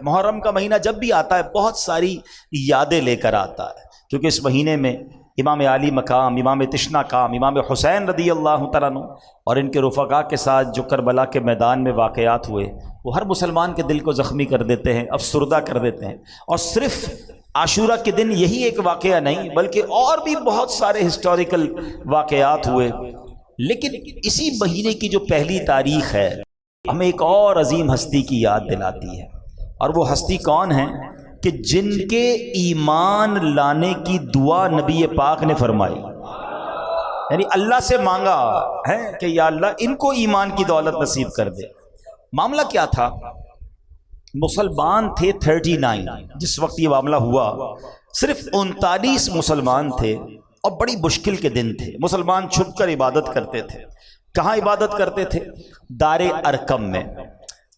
محرم کا مہینہ جب بھی آتا ہے بہت ساری یادیں لے کر آتا ہے، کیونکہ اس مہینے میں امام علی مقام، امام تشنا کام، امام حسین رضی اللہ تعالیٰ عنہ اور ان کے رفقا کے ساتھ جو کربلا کے میدان میں واقعات ہوئے وہ ہر مسلمان کے دل کو زخمی کر دیتے ہیں، افسردہ کر دیتے ہیں۔ اور صرف عاشورہ کے دن یہی ایک واقعہ نہیں بلکہ اور بھی بہت سارے ہسٹوریکل واقعات ہوئے، لیکن اسی مہینے کی جو پہلی تاریخ ہے ہمیں ایک اور عظیم ہستی کی یاد دلاتی ہے، اور وہ ہستی کون ہے کہ جن کے ایمان لانے کی دعا نبی پاک نے فرمائی، یعنی اللہ سے مانگا ہے کہ یا اللہ ان کو ایمان کی دولت نصیب کر دے۔ معاملہ کیا تھا؟ مسلمان تھے 39 جس وقت یہ معاملہ ہوا، صرف 39 مسلمان تھے، اور بڑی مشکل کے دن تھے۔ مسلمان چھپ کر عبادت کرتے تھے۔ کہاں عبادت کرتے تھے؟ دار ارقم میں۔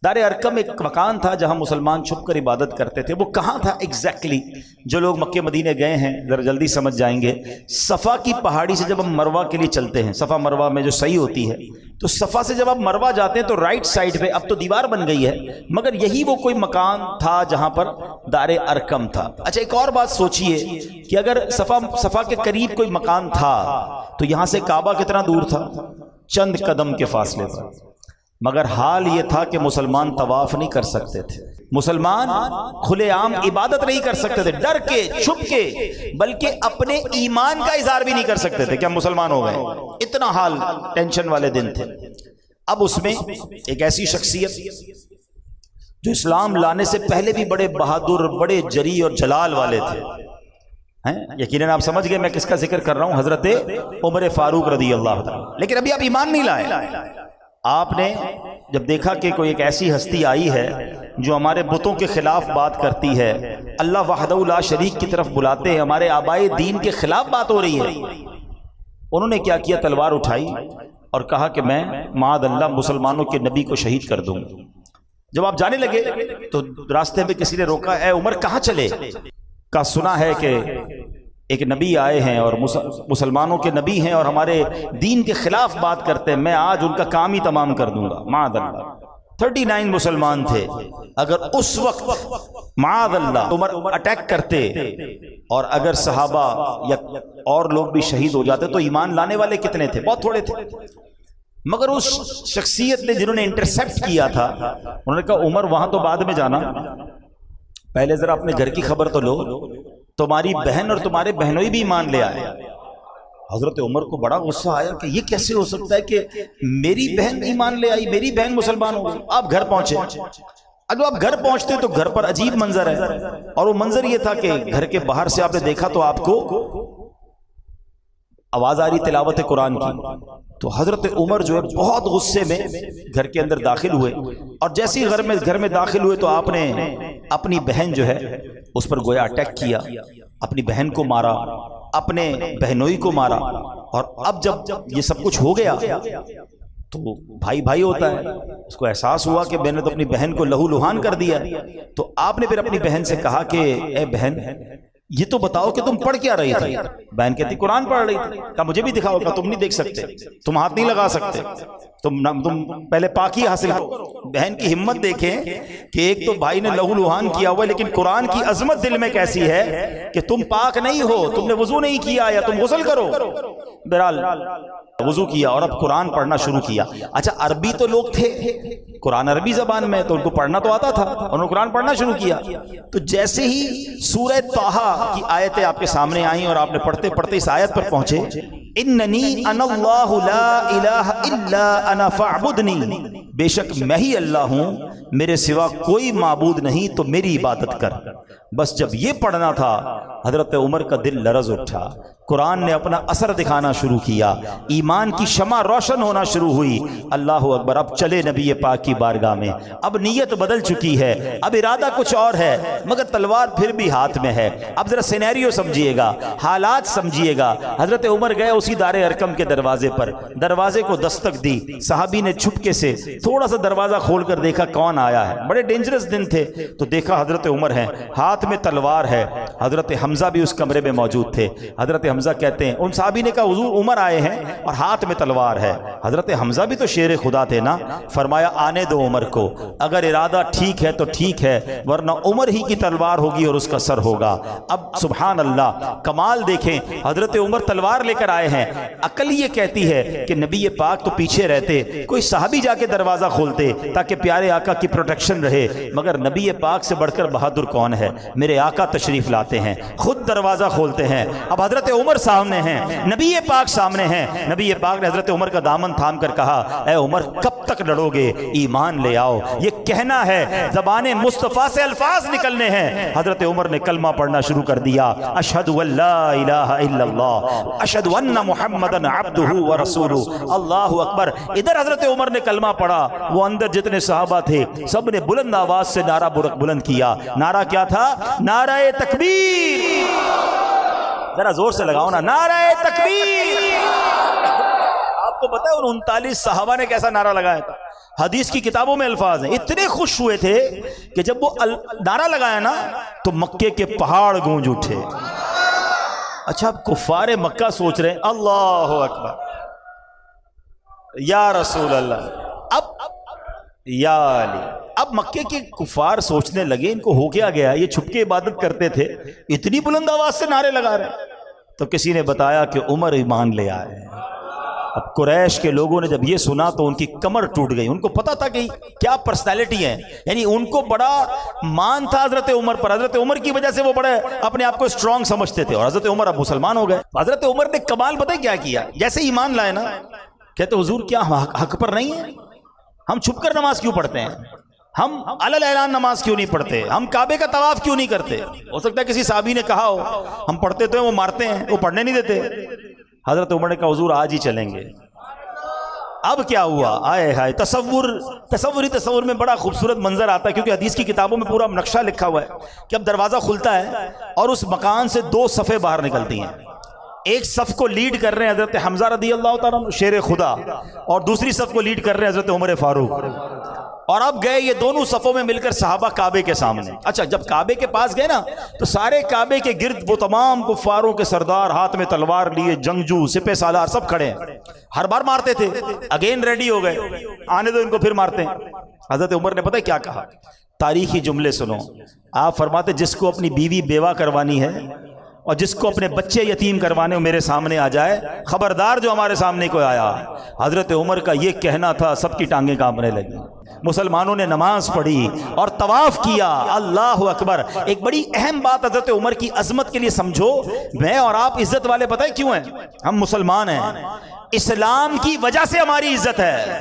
دار ارقم ایک مکان تھا جہاں مسلمان چھپ کر عبادت کرتے تھے۔ وہ کہاں تھا ایگزیکٹلی؟ جو لوگ مکہ مدینے گئے ہیں ذرا جلدی سمجھ جائیں گے۔ صفا کی پہاڑی سے جب ہم مروہ کے لیے چلتے ہیں، صفا مروہ میں جو صحیح ہوتی ہے، تو صفا سے جب آپ مروہ جاتے ہیں تو رائٹ سائڈ پہ، اب تو دیوار بن گئی ہے، مگر یہی وہ کوئی مکان تھا جہاں پر دار ارقم تھا۔ اچھا ایک اور بات سوچئے کہ اگر صفا کے قریب کوئی مکان تھا تو یہاں سے کعبہ کتنا دور تھا؟ چند قدم کے فاصلے پر، مگر حال یہ تھا کہ مسلمان طواف نہیں کر سکتے تھے، مسلمان کھلے عام عبادت نہیں کر سکتے تھے، ڈر کے چھپ کے، بلکہ اپنے ایمان کا اظہار بھی نہیں کر سکتے تھے کہ ہم مسلمان ہو گئے۔ اتنا حال ٹینشن والے دن تھے۔ اب اس میں ایک ایسی شخصیت جو اسلام لانے سے پہلے بھی بڑے بہادر، بڑے جری اور جلال والے تھے، یقیناً آپ سمجھ گئے میں کس کا ذکر کر رہا ہوں، حضرت عمر فاروق رضی اللہ عنہ۔ لیکن ابھی آپ ایمان نہیں لائے۔ آپ نے جب دیکھا کہ کوئی ایک ایسی ہستی آئی ہے جو ہمارے بتوں کے خلاف بات کرتی ہے، اللہ وحدہ لا شریک کی طرف بلاتے ہیں، ہمارے آبائے دین کے خلاف بات ہو رہی ہے، انہوں نے کیا کیا؟ تلوار اٹھائی اور کہا کہ میں معاذ اللہ مسلمانوں کے نبی کو شہید کر دوں۔ جب آپ جانے لگے تو راستے میں کسی نے روکا، اے عمر کہاں چلے؟ کا سنا ہے کہ ایک نبی آئے ہیں اور مسلمانوں کے نبی ہیں اور ہمارے دین کے خلاف بات کرتے ہیں، میں آج ان کا کام ہی تمام کر دوں گا۔ معاذ اللہ 39 مسلمان تھے، اگر اس وقت معاذ اللہ عمر اٹیک کرتے اور اگر صحابہ یا اور لوگ بھی شہید ہو جاتے تو ایمان لانے والے کتنے تھے؟ بہت تھوڑے تھے۔ مگر اس شخصیت نے جنہوں نے انٹرسیپٹ کیا تھا، انہوں نے کہا عمر وہاں تو بعد میں جانا، پہلے ذرا اپنے گھر کی خبر تو لو، تمہاری بہن اور تمہارے بہنوئی بھی ایمان لے آئے۔ حضرت عمر کو بڑا غصہ آیا کہ یہ کیسے ہو سکتا ہے کہ میری بہن ایمان لے آئی، میری بہن مسلمان ہو گئی۔ آپ گھر پہنچے، اگر آپ گھر پہنچتے تو گھر پر عجیب منظر ہے، اور وہ منظر یہ تھا کہ گھر کے باہر سے آپ نے دیکھا تو آپ کو آواز آ رہی تلاوت قرآن کی۔ تو حضرت عمر جو ہے بہت غصے میں گھر کے اندر داخل ہوئے، اور جیسے ہی گھر میں داخل ہوئے تو آپ نے اپنی بہن جو ہے اس پر گویا اٹیک کیا، اپنی بہن کو مارا، اپنے بہنوئی کو مارا۔ اور اب جب یہ سب کچھ ہو گیا تو بھائی بھائی ہوتا ہے، اس کو احساس ہوا کہ میں نے تو اپنی بہن کو لہو لہان کر دیا۔ تو آپ نے پھر اپنی بہن سے کہا کہ اے بہن یہ تو بتاؤ کہ تم پڑھ کیا رہی تھی؟ بہن کہتی قرآن پڑھ رہی تھی۔ کہا مجھے بھی دکھاؤ۔ کہا تم نہیں دیکھ سکتے، تم ہاتھ نہیں لگا سکتے، تم پہلے پاکی حاصل کرو۔ بہن کی ہمت دیکھیں کہ ایک تو بھائی نے لہو لہان کیا ہوا، لیکن قرآن کی عظمت دل میں کیسی ہے کہ تم پاک نہیں ہو، تم نے وضو نہیں کیا، یا تم غسل کرو۔ بہرحال وضو کیا اور اب قرآن پڑھنا شروع کیا۔ اچھا عربی تو لوگ تھے، قرآن عربی زبان میں تو ان کو پڑھنا تو آتا تھا، انہوں نے قرآن پڑھنا شروع کیا۔ تو جیسے ہی سورہ طٰہٰ کی آیتیں آپ کے سامنے آئیں اور آپ نے پڑھتے پڑھتے اس آیت پر پہنچے، اننی انا اللہ لا الہ الا انا فاعبدنی، بے شک میں ہی اللہ ہوں، میرے سوا کوئی معبود نہیں تو میری عبادت کر۔ بس جب یہ پڑھنا تھا حضرت عمر کا دل لرز اٹھا، قرآن نے اپنا اثر دکھانا شروع کیا، ایمان کی شمع روشن ہونا شروع ہوئی۔ اللہ اکبر، اب چلے نبی پاک کی بارگاہ میں، اب نیت بدل چکی ہے، اب ارادہ کچھ اور ہے، مگر تلوار پھر بھی ہاتھ میں ہے۔ اب ذرا سینیریو سمجھیے گا، حالات سمجھیے گا۔ حضرت عمر گئے اسی دار ارقم کے دروازے پر، دروازے کو دستک دی، صحابی نے چھپکے سے تھوڑا سا دروازہ کھول کر دیکھا کون آیا ہے، بڑے ڈینجرس دن تھے، تو دیکھا حضرت عمر ہیں، ہاتھ میں تلوار ہے۔ حضرت حمزہ بھی اس کمرے میں موجود تھے۔ حضرت حمزہ حمزہ کہتے ہیں، ان صحابی نے کہا حضور عمر آئے ہیں اور ہاتھ میں تلوار ہے۔ حضرت حمزہ بھی تو شیر خدا تھے نا، فرمایا آنے دو عمر کو، اگر ارادہ ٹھیک ہے تو ٹھیک ہے، ورنہ عمر ہی کی تلوار ہوگی اور اس کا سر ہوگا۔ اب سبحان اللہ کمال دیکھیں، حضرت عمر تلوار لے کر آئے ہیں، عقل یہ کہتی ہے کہ نبی پاک تو پیچھے رہتے، کوئی صحابی جا کے دروازہ کھولتے تاکہ پیارے آقا کی پروٹیکشن رہے، مگر نبی پاک سے بڑھ کر بہادر کون ہے؟ میرے آقا تشریف لاتے ہیں، خود دروازہ کھولتے ہیں۔ اب حضرت عمر سامنے ہیں، نبی پاک سامنے ہیں، نبی پاک نے حضرت عمر کا دامن تھام کر کہا اے عمر کب تک لڑو گے، ایمان لے آؤ، یہ کہنا ہے، زبان مصطفیٰ سے الفاظ نکلنے ہیں۔ حضرت عمر نے کلمہ پڑھنا شروع کر دیا، اشہد ان لا الہ الا اللہ اشہد ان محمدن عبدہ ورسولہ، اللہ اکبر۔ ادھر حضرت عمر نے کلمہ پڑھا، وہ اندر جتنے صحابہ تھے سب نے بلند آواز سے نعرہ بلند کیا۔ نعرہ کیا تھا؟ نعرہ تکبیر، ذرا زور سے لگاؤ نا، نعرہ تکبیر۔ آپ کو پتا ہے ان 39 صحابہ نے کیسا نعرہ لگایا تھا؟ حدیث کی کتابوں میں الفاظ ہیں، اتنے خوش ہوئے تھے کہ جب وہ نعرہ لگایا نا تو مکے کے پہاڑ گونج اٹھے۔ اچھا اب کفار مکہ سوچ رہے ہیں اللہ اکبر یا رسول اللہ، اب یا علی، اب مکے کے کفار سوچنے لگے ان کو ہو کیا گیا، یہ چھپ کے عبادت کرتے تھے، اتنی بلند آواز سے نعرے لگا رہے ہیں۔ تو کسی نے بتایا کہ عمر ایمان لے آئے ہیں۔ اب قریش کے لوگوں نے جب یہ سنا تو ان کی کمر ٹوٹ گئی، ان کو پتا تھا کہ کیا پرسنالٹی ہے، یعنی ان کو بڑا مان تھا حضرت عمر پر، حضرت عمر کی وجہ سے وہ بڑے اپنے آپ کو اسٹرانگ سمجھتے تھے، اور حضرت عمر اب مسلمان ہو گئے۔ حضرت عمر نے کمال پتہ کیا کیا؟ جیسے ایمان لائے نا، کہتے حضور کیا حق پر نہیں ہے؟ ہم چھپ کر نماز کیوں پڑھتے ہیں؟ ہم علل اعلان نماز کیوں نہیں پڑھتے؟ ہم کعبے کا طواف کیوں نہیں کرتے؟ ہو سکتا ہے کسی صحابی نے کہا ہو ہم پڑھتے تو ہیں، وہ مارتے ہیں، وہ پڑھنے نہیں دیتے۔ حضرت عمر نے کہا حضور آج ہی چلیں گے۔ اب کیا ہوا؟ آئے ہائے، تصور میں بڑا خوبصورت منظر آتا ہے، کیونکہ حدیث کی کتابوں میں پورا نقشہ لکھا ہوا ہے کہ اب دروازہ کھلتا ہے اور اس مکان سے 2 صفیں باہر نکلتی ہیں۔ ایک صف کو لیڈ کر رہے ہیں حضرت حمزہ رضی اللہ تعالیٰ عنہ شیر خدا، اور دوسری صف کو لیڈ کر رہے ہیں حضرت عمر فاروق۔ اور اب گئے یہ دونوں صفوں میں مل کر صحابہ کعبے کے سامنے۔ اچھا جب کعبے کے پاس گئے نا تو سارے کعبے کے گرد وہ تمام کفاروں کے سردار ہاتھ میں تلوار لیے، جنگجو، سپہ سالار سب کھڑے ہیں، ہر بار مارتے تھے، اگین ریڈی ہو گئے، آنے دو ان کو پھر مارتے ہیں۔ حضرت عمر نے پتہ کیا کہا؟ تاریخی جملے سنو، آپ فرماتے جس کو اپنی بیوی بیوہ کروانی ہے اور جس کو اپنے بچے یتیم کروانے میرے سامنے آ جائے، خبردار جو ہمارے سامنے کوئی آیا۔ حضرت عمر کا یہ کہنا تھا، سب کی ٹانگیں کانپنے لگی۔ مسلمانوں نے نماز پڑھی اور طواف کیا، اللہ اکبر۔ ایک بڑی اہم بات حضرت عمر کی عظمت کے لیے سمجھو، میں اور آپ عزت والے پتہ ہے کیوں ہیں؟ ہم مسلمان ہیں، اسلام کی وجہ سے ہماری عزت ہے،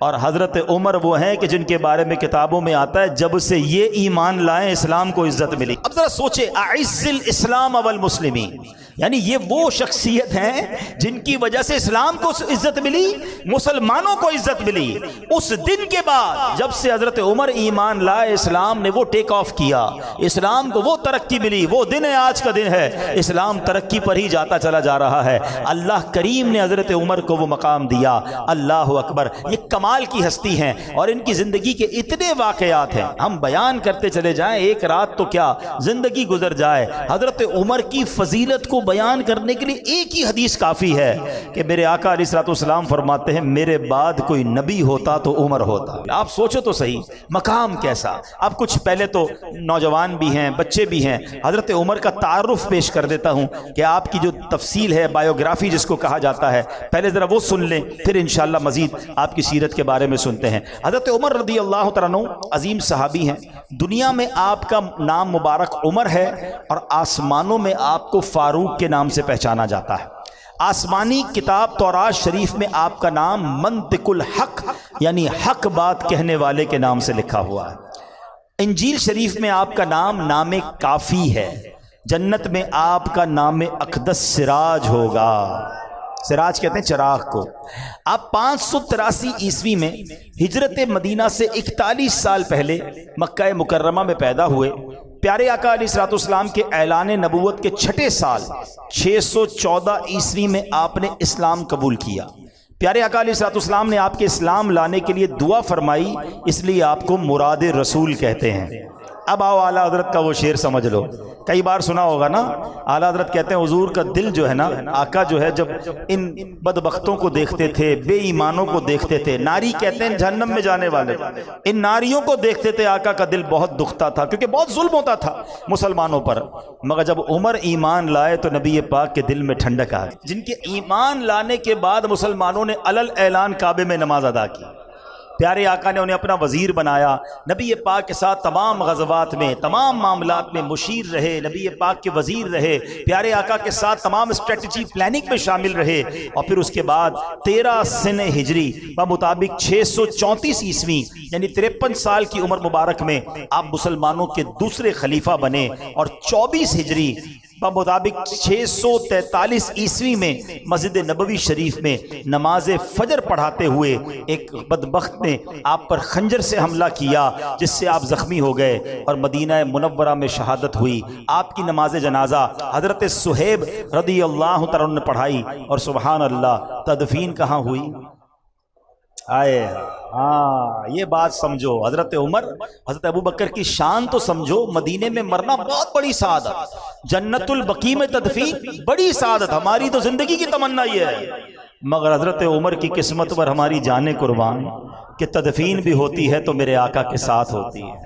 اور حضرت عمر وہ ہیں کہ جن کے بارے میں کتابوں میں آتا ہے جب سے یہ ایمان لائیں اسلام کو عزت ملی۔ اب ذرا سوچے، اعز الاسلام والمسلمین، یعنی یہ وہ شخصیت ہیں جن کی وجہ سے اسلام کو عزت ملی، مسلمانوں کو عزت ملی۔ اس دن کے بعد جب سے حضرت عمر ایمان لائے، اسلام نے وہ ٹیک آف کیا، اسلام کو وہ ترقی ملی، وہ دن ہے آج کا دن ہے، اسلام ترقی پر ہی جاتا چلا جا رہا ہے۔ اللہ کریم نے حضرت عمر کو وہ مقام دیا، اللہ اکبر۔ یہ کمال کی ہستی ہیں اور ان کی زندگی کے اتنے واقعات ہیں، ہم بیان کرتے چلے جائیں، ایک رات تو کیا زندگی گزر جائے۔ حضرت عمر کی فضیلت کو بیان کرنے کے لیے ایک ہی حدیث کافی ہے کہ میرے آقا علیہ الصلوۃ والسلام فرماتے ہیں میرے بعد کوئی نبی ہوتا تو عمر ہوتا۔ آپ سوچو تو صحیح مقام کیسا۔ اب کچھ پہلے تو نوجوان بھی ہیں، بچے بھی ہیں، حضرت عمر کا تعارف پیش کر دیتا ہوں کہ آپ کی جو تفصیل ہے، بایوگرافی جس کو کہا جاتا ہے، پہلے ذرا وہ سن لیں، پھر انشاءاللہ مزید آپ کی سیرت کے بارے میں سنتے ہیں۔ حضرت عمر رضی اللہ تعالیٰ عنہ عظیم صحابی ہیں، دنیا میں آپ کا نام مبارک عمر ہے اور آسمانوں میں آپ کو فاروق کے نام سے پہچانا جاتا ہے۔ آسمانی کتاب تورات شریف میں آپ کا نام منطق الحق یعنی حق بات کہنے والے کے نام سے لکھا ہوا ہے۔ انجیل شریف میں آپ کا نام کافی ہے۔ جنت میں آپ کا نام اقدس سراج ہوگا، سراج کہتے ہیں چراغ کو۔ آپ 583 عیسوی میں ہجرت مدینہ سے 41 سال پہلے مکہ مکرمہ میں پیدا ہوئے۔ پیارے آقا علیہ الصلوۃ والسلام کے اعلان نبوت کے 6 سال 614 عیسوی میں آپ نے اسلام قبول کیا۔ پیارے آقا علیہ الصلوۃ والسلام نے آپ کے اسلام لانے کے لیے دعا فرمائی، اس لیے آپ کو مراد رسول کہتے ہیں۔ اب آؤ اعلیٰ حضرت کا وہ شعر سمجھ لو، کئی بار سنا ہوگا نا. اعلیٰ حضرت کہتے ہیں حضور کا دل جو ہے نا، آقا جو ہے جب ان بدبختوں کو دیکھتے تھے، بے ایمانوں کو دیکھتے تھے، ناری کہتے ہیں جہنم میں جانے والے، ان ناریوں کو دیکھتے تھے آقا کا دل بہت دکھتا تھا، کیونکہ بہت ظلم ہوتا تھا مسلمانوں پر. مگر جب عمر ایمان لائے تو نبی پاک کے دل میں ٹھنڈک آ گئی. جن کے ایمان لانے کے بعد مسلمانوں نے علل اعلان کعبے میں نماز ادا کی، پیارے آقا نے انہیں اپنا وزیر بنایا، نبی پاک کے ساتھ تمام غزوات میں، تمام معاملات میں مشیر رہے، نبی پاک کے وزیر رہے، پیارے آقا کے ساتھ تمام اسٹریٹجی پلاننگ میں شامل رہے. اور پھر اس کے بعد 13 سن ہجری بمطابق 634 عیسوی یعنی 53 سال کی عمر مبارک میں آپ مسلمانوں کے دوسرے خلیفہ بنے، اور 24 ہجری بمطابق 643 عیسوی میں مسجد نبوی شریف میں نماز فجر پڑھاتے ہوئے ایک بدبخت نے آپ پر خنجر سے حملہ کیا، جس سے آپ زخمی ہو گئے اور مدینہ منورہ میں شہادت ہوئی. آپ کی نماز جنازہ حضرت صہیب رضی اللہ تعالیٰ عنہ نے پڑھائی، اور سبحان اللہ تدفین کہاں ہوئی؟ آئے ہاں، یہ بات سمجھو. حضرت عمر، حضرت ابو بکر کی شان تو سمجھو. مدینے میں مرنا بہت بڑی سعادت، جنت البقیع میں تدفین بڑی سعادت. ہماری تو زندگی کی تمنا یہ ہے، مگر حضرت عمر کی قسمت پر ہماری جانیں قربان کہ تدفین بھی ہوتی ہے تو میرے آقا کے ساتھ ہوتی ہے.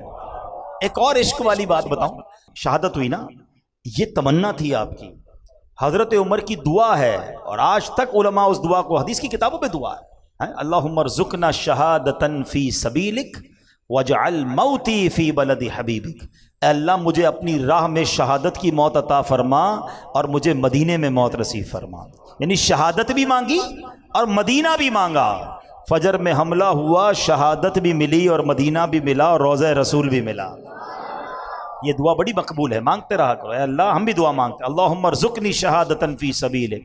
ایک اور عشق والی بات بتاؤں، شہادت ہوئی نا، یہ تمنا تھی آپ کی. حضرت عمر کی دعا ہے، اور آج تک علماء اس دعا کو، حدیث کی کتابوں پہ دعا ہے، اللہم ارزقنا شہادتا فی سبیلک واجعل موتی فی بلد حبیبک. اے اللہ مجھے اپنی راہ میں شہادت کی موت عطا فرما، اور مجھے مدینے میں موت نصیب فرما. یعنی شہادت بھی مانگی اور مدینہ بھی مانگا. فجر میں حملہ ہوا، شہادت بھی ملی اور مدینہ بھی ملا اور روضہ رسول بھی ملا. یہ دعا بڑی مقبول ہے، مانگتے رہا کرو. اے اللہ ہم بھی دعا مانگتے، اللہم ارزقنی شہادتا فی سبیلک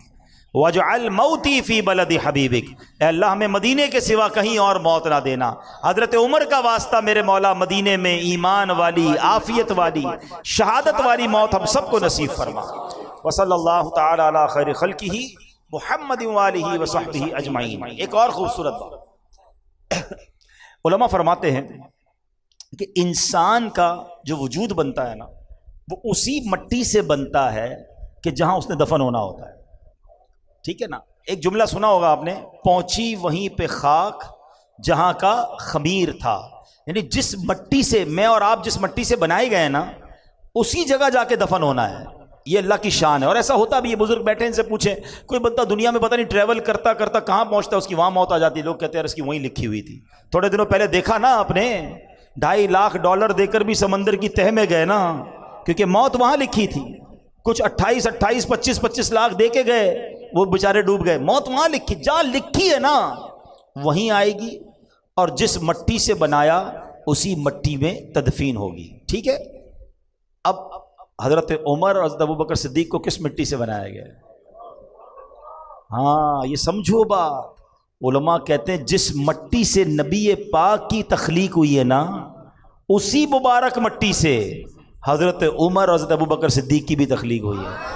وَاجْعَلْ مَوْتِي فِي بَلَدِ حَبِيبِكَ. اے اللہ ہمیں مدینے کے سوا کہیں اور موت نہ دینا. حضرت عمر کا واسطہ میرے مولا مدینے میں ایمان والی، عافیت والی، شہادت والی موت ہم سب کو نصیب فرما. وصلی اللہ تعالی علی خیر خلقہ محمد وآلہ وصحبہ اجمعین. ایک اور خوبصورت بات، علماء فرماتے ہیں کہ انسان کا جو وجود بنتا ہے نا، وہ اسی مٹی سے بنتا ہے کہ جہاں اس نے دفن ہونا ہوتا ہے. ٹھیک ہے نا؟ ایک جملہ سنا ہوگا آپ نے، پہنچی وہیں پہ خاک جہاں کا خمیر تھا. یعنی جس مٹی سے میں اور آپ جس مٹی سے بنائے گئے ہیں نا، اسی جگہ جا کے دفن ہونا ہے. یہ اللہ کی شان ہے، اور ایسا ہوتا بھی ہے. بزرگ بیٹھے ان سے پوچھیں، کوئی بندہ دنیا میں پتہ نہیں ٹریول کرتا کرتا کہاں پہنچتا ہے، اس کی وہاں موت آ جاتی ہے. لوگ کہتے ہیں اس کی وہیں لکھی ہوئی تھی. تھوڑے دنوں پہلے دیکھا نا آپ نے، $2.5 لاکھ دے کر بھی سمندر کی تہ میں گئے نا، کیونکہ موت وہاں لکھی تھی. کچھ 28 25 لاکھ دے کے گئے، وہ بیچارے ڈوب گئے. موت وہاں لکھی، جہاں لکھی ہے نا وہیں آئے گی. اور جس مٹی سے بنایا اسی مٹی میں تدفین ہوگی. ٹھیک ہے؟ اب حضرت عمر اور حضرت ابو بکر صدیق کو کس مٹی سے بنایا گیا؟ ہاں یہ سمجھو بات. علماء کہتے ہیں جس مٹی سے نبی پاک کی تخلیق ہوئی ہے نا، اسی مبارک مٹی سے حضرت عمر اور حضرت ابو بکر صدیق کی بھی تخلیق ہوئی ہے.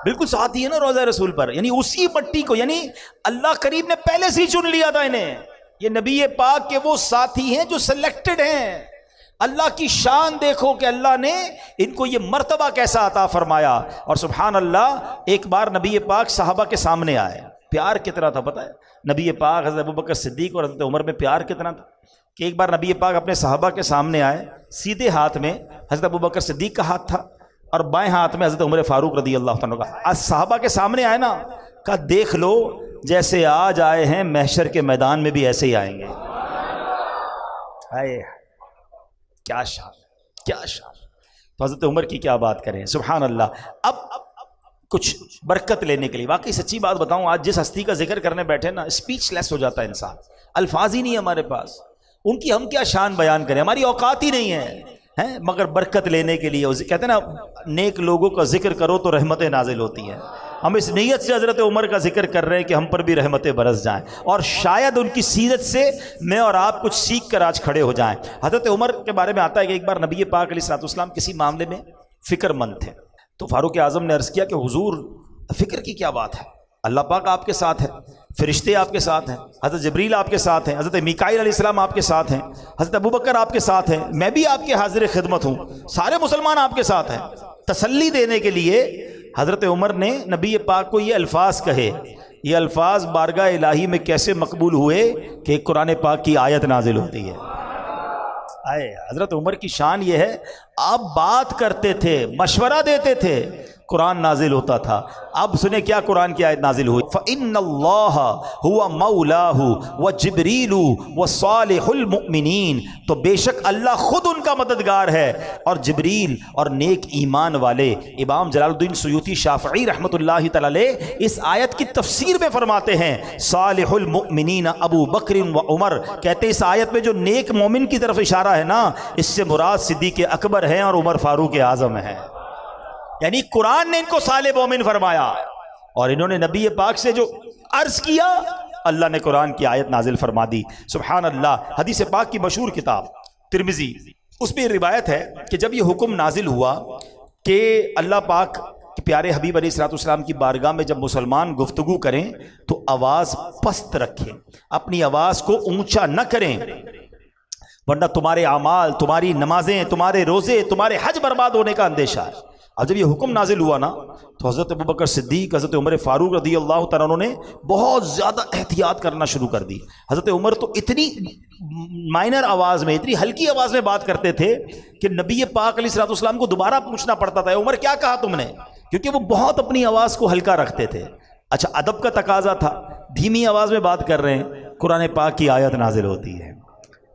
بالکل ساتھ ہی ہے نا روضہ رسول پر. یعنی اسی مٹی کو، یعنی اللہ کریم نے پہلے سے ہی چن لیا تھا انہیں. یہ نبی پاک کے وہ ساتھی ہیں جو سلیکٹڈ ہیں. اللہ کی شان دیکھو کہ اللہ نے ان کو یہ مرتبہ کیسا عطا فرمایا. اور سبحان اللہ، ایک بار نبی پاک صحابہ کے سامنے آئے. پیار کتنا تھا پتہ ہے نبی پاک حضرت ابو بکر صدیق اور حضرت عمر میں پیار کتنا تھا کہ ایک بار نبی پاک اپنے صحابہ کے سامنے آئے. سیدھے ہاتھ میں حضرت ابو بکر صدیق کا ہاتھ تھا اور بائیں ہاتھ میں حضرت عمر فاروق رضی اللہ عنہ کا. آج صحابہ کے سامنے آئے نا، کہا دیکھ لو جیسے آج آئے ہیں محشر کے میدان میں بھی ایسے ہی آئیں گے. کیا شان، کیا شان. تو حضرت عمر کی کیا بات کریں، سبحان اللہ. اب کچھ برکت لینے کے لیے، واقعی سچی بات بتاؤں، آج جس ہستی کا ذکر کرنے بیٹھے نا، اسپیچ لیس ہو جاتا ہے انسان. الفاظ ہی نہیں ہے ہمارے پاس. ان کی ہم کیا شان بیان کریں، ہماری اوقات ہی نہیں ہے. مگر برکت لینے کے لیے کہتے ہیں نا، نیک لوگوں کا ذکر کرو تو رحمتیں نازل ہوتی ہیں. ہم اس نیت سے حضرت عمر کا ذکر کر رہے ہیں کہ ہم پر بھی رحمتیں برس جائیں، اور شاید ان کی سیرت سے میں اور آپ کچھ سیکھ کر آج کھڑے ہو جائیں. حضرت عمر کے بارے میں آتا ہے کہ ایک بار نبی پاک علیہ الصلوۃ والسلام کسی معاملے میں فکر مند تھے، تو فاروق اعظم نے عرض کیا کہ حضور فکر کی کیا بات ہے، اللہ پاک آپ کے ساتھ ہے. فرشتے آپ کے ساتھ ہیں، حضرت جبریل آپ کے ساتھ ہیں، حضرت میکائیل علیہ السلام آپ کے ساتھ ہیں، حضرت ابوبکر آپ کے ساتھ ہیں، میں بھی آپ کے حاضر خدمت ہوں، سارے مسلمان آپ کے ساتھ ہیں۔ تسلی دینے کے لیے حضرت عمر نے نبی پاک کو یہ الفاظ کہے۔ یہ الفاظ بارگاہ الہی میں کیسے مقبول ہوئے کہ قرآن پاک کی آیت نازل ہوتی ہے۔ حضرت عمر کی شان یہ ہے، آپ بات کرتے تھے، مشورہ دیتے تھے، قرآن نازل ہوتا تھا۔ اب سنیں کیا قرآن کی آیت نازل ہوئی، فَإِنَّ اللَّهَ هُوَ مَوْلَاهُ وَجِبْرِيلُ وَصَالِحُ الْمُؤْمِنِينَ، تو بے شک اللہ خود ان کا مددگار ہے، اور جبریل اور نیک ایمان والے۔ امام جلال الدین سیوطی شافعی رحمۃ اللہ تعالی علیہ اس آیت کی تفسیر میں فرماتے ہیں، صالح المؤمنین ابو بکر و عمر، کہتے ہیں اس آیت میں جو نیک مومن کی طرف اشارہ ہے نا، اس سے مراد صدیق اکبر ہیں اور عمر فاروق اعظم ہیں۔ یعنی قرآن نے ان کو صالح مومن فرمایا، اور انہوں نے نبی پاک سے جو عرض کیا، اللہ نے قرآن کی آیت نازل فرما دی۔ سبحان اللہ۔ حدیث پاک کی مشہور کتاب ترمذی، اس میں روایت ہے کہ جب یہ حکم نازل ہوا کہ اللہ پاک کے پیارے حبیب علیہ الصلوۃ والسلام کی بارگاہ میں جب مسلمان گفتگو کریں تو آواز پست رکھیں، اپنی آواز کو اونچا نہ کریں، ورنہ تمہارے اعمال، تمہاری نمازیں، تمہارے روزے، تمہارے حج برباد ہونے کا اندیشہ ہے۔ اب جب یہ حکم نازل ہوا نا تو حضرت ابوبکر صدیق، حضرت عمر فاروق رضی اللہ تعالیٰ عنہ نے بہت زیادہ احتیاط کرنا شروع کر دی۔ حضرت عمر تو اتنی مائنر آواز میں، اتنی ہلکی آواز میں بات کرتے تھے کہ نبی پاک علیہ الصلوۃ والسلام کو دوبارہ پوچھنا پڑتا تھا، عمر کیا کہا تم نے، کیونکہ وہ بہت اپنی آواز کو ہلکا رکھتے تھے۔ اچھا، ادب کا تقاضا تھا، دھیمی آواز میں بات کر رہے ہیں، قرآن پاک کی آیت نازل ہوتی ہے۔